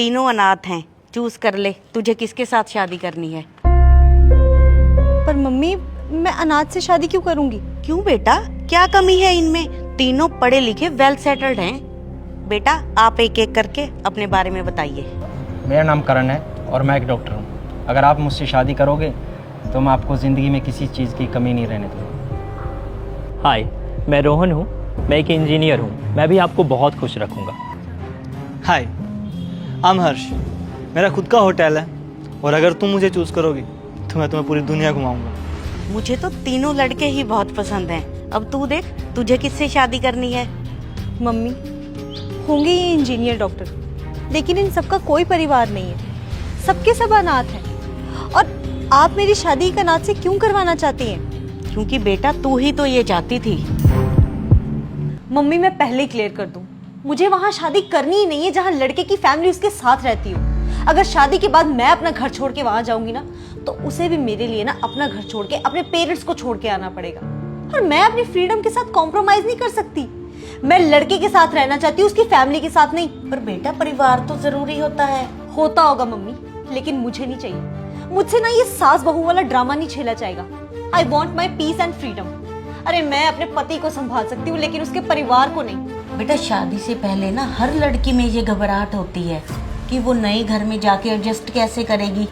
तीनों अनाथ हैं, चूज कर ले तुझे किसके साथ शादी करनी है। पर मम्मी, मैं अनाथ से शादी क्यों करूंगी? क्यों बेटा, क्या कमी है इनमें? तीनों पढ़े लिखे वेल सेटल्ड हैं। बेटा आप एक एक करके अपने बारे में बताइए। मेरा नाम करण है और मैं एक डॉक्टर हूँ। अगर आप मुझसे शादी करोगे तो मैं आपको ज़िंदगी में किसी चीज़ की कमी नहीं रहने दूँगा। हाय, मैं रोहन हूँ, मैं एक इंजीनियर हूँ। मैं भी आपको बहुत खुश रखूँगा। हाय, आई एम हर्ष। मेरा खुद का होटल है और अगर तुम मुझे चूज़ करोगी तो मैं तुम्हें पूरी दुनिया घुमाऊंगा। मुझे तो तीनों लड़के ही बहुत पसंद हैं। अब तू देख तुझे किससे शादी करनी है। मम्मी, होंगे ये इंजीनियर डॉक्टर, लेकिन इन सबका कोई परिवार नहीं है, सबके सब अनाथ हैं। और आप मेरी शादी एक अनाथ से क्यों करवाना चाहती हैं? क्योंकि बेटा तू ही तो ये चाहती थी। मम्मी, मैं पहले ही क्लियर कर दूं, मुझे वहां शादी करनी ही नहीं है जहां लड़के की फैमिली उसके साथ रहती हो। अगर शादी के बाद मैं अपना घर छोड़ के वहां जाऊंगी ना, तो उसे भी मेरे लिए ना अपना घर छोड़ के अपने पेरेंट्स को छोड़ के आना पड़ेगा। और मैं अपनी फ्रीडम के साथ कॉम्प्रोमाइज नहीं कर सकती। मैं लड़के के साथ रहना चाहती हूँ, उसकी फैमिली के साथ नहीं। पर बेटा परिवार तो जरूरी होता है। होता होगा मम्मी, लेकिन मुझे नहीं चाहिए। मुझसे ना ये सास बहू वाला ड्रामा नहीं झेला जाएगा। I want my peace and freedom. अरे मैं अपने पति को संभाल सकती हूँ, लेकिन उसके परिवार को नहीं। बेटा शादी से पहले ना हर लड़की में ये घबराहट होती है कि वो नए घर में जाके एडजस्ट कैसे करेगी।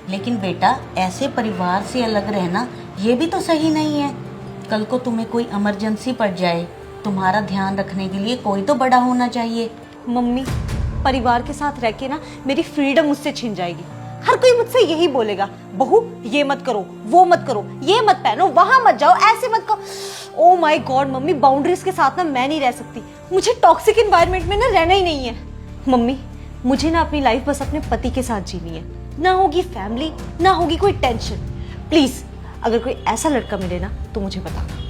लेकिन बेटा ऐसे परिवार से अलग रहना ये भी तो सही नहीं है। कल को तुम्हें कोई इमरजेंसी पड़ जाए, तुम्हारा ध्यान रखने के लिए कोई तो बड़ा होना चाहिए। मम्मी, परिवार के साथ रह के ना मेरी फ्रीडम मुझसे छिन जाएगी। हर कोई मुझसे यही बोलेगा, बहू ये मत करो, वो मत करो, ये मत पहनो, वहां मत जाओ, ऐसे मत करो। Oh my God mummy, boundaries के साथ ना मैं नहीं रह सकती। मुझे टॉक्सिक एनवायरनमेंट में ना रहना ही नहीं है। मम्मी, मुझे ना अपनी लाइफ बस अपने पति के साथ जीनी है। ना होगी फैमिली, ना होगी कोई टेंशन। प्लीज अगर कोई ऐसा लड़का मिले ना तो मुझे बताना।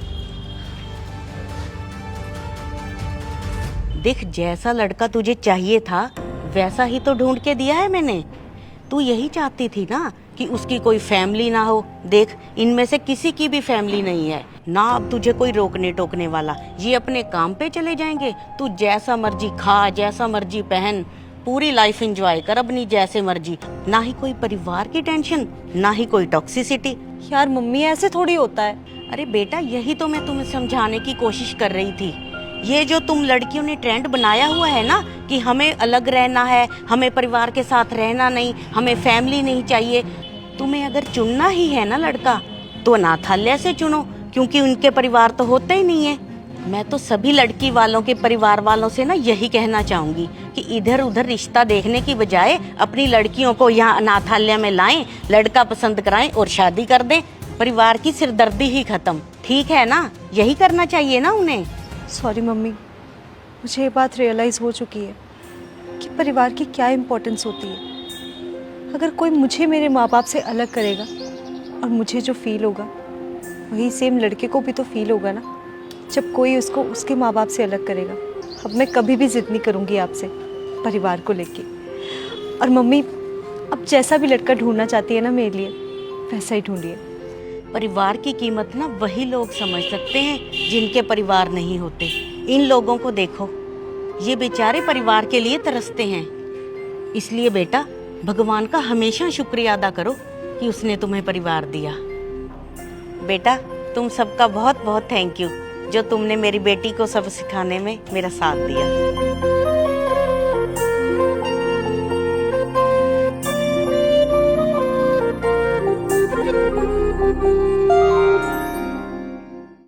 देख जैसा लड़का तुझे चाहिए था वैसा ही तो ढूंढ के दिया है मैंने। तू यही चाहती थी ना कि उसकी कोई फैमिली ना हो। देख इनमें से किसी की भी फैमिली नहीं है ना। अब तुझे कोई रोकने टोकने वाला, ये अपने काम पे चले जाएंगे। तू जैसा मर्जी खा, जैसा मर्जी पहन, पूरी लाइफ एंजॉय कर अपनी जैसे मर्जी। ना ही कोई परिवार की टेंशन, ना ही कोई टॉक्सिसिटी। यार मम्मी, ऐसे थोड़ी होता है। अरे बेटा यही तो मैं तुम्हें समझाने की कोशिश कर रही थी। ये जो तुम लड़कियों ने ट्रेंड बनाया हुआ है ना कि हमें अलग रहना है, हमें परिवार के साथ रहना नहीं, हमें फैमिली नहीं चाहिए। तुम्हें अगर चुनना ही है ना लड़का तो अनाथालय से चुनो, क्योंकि उनके परिवार तो होते ही नहीं है। मैं तो सभी लड़की वालों के परिवार वालों से ना यही कहना चाहूंगी कि इधर उधर रिश्ता देखने की बजाय अपनी लड़कियों को यहाँ अनाथालय में लाएं, लड़का पसंद कराएं और शादी कर दें। परिवार की सिरदर्दी ही खत्म। ठीक है ना, यही करना चाहिए ना उन्हें। सॉरी मम्मी, मुझे ये बात रियलाइज़ हो चुकी है कि परिवार की क्या इम्पोर्टेंस होती है। अगर कोई मुझे मेरे माँ बाप से अलग करेगा और मुझे जो फील होगा वही सेम लड़के को भी तो फील होगा ना, जब कोई उसको उसके माँ बाप से अलग करेगा। अब मैं कभी भी जिद नहीं करूँगी आपसे परिवार को लेके। और मम्मी, अब जैसा भी लड़का ढूंढना चाहती है ना मेरे लिए, वैसा ही ढूंढिए। परिवार की कीमत ना वही लोग समझ सकते हैं जिनके परिवार नहीं होते। इन लोगों को देखो, ये बेचारे परिवार के लिए तरसते हैं। इसलिए बेटा भगवान का हमेशा शुक्रिया अदा करो कि उसने तुम्हें परिवार दिया। बेटा तुम सबका बहुत बहुत थैंक यू जो तुमने मेरी बेटी को सब सिखाने में मेरा साथ दिया।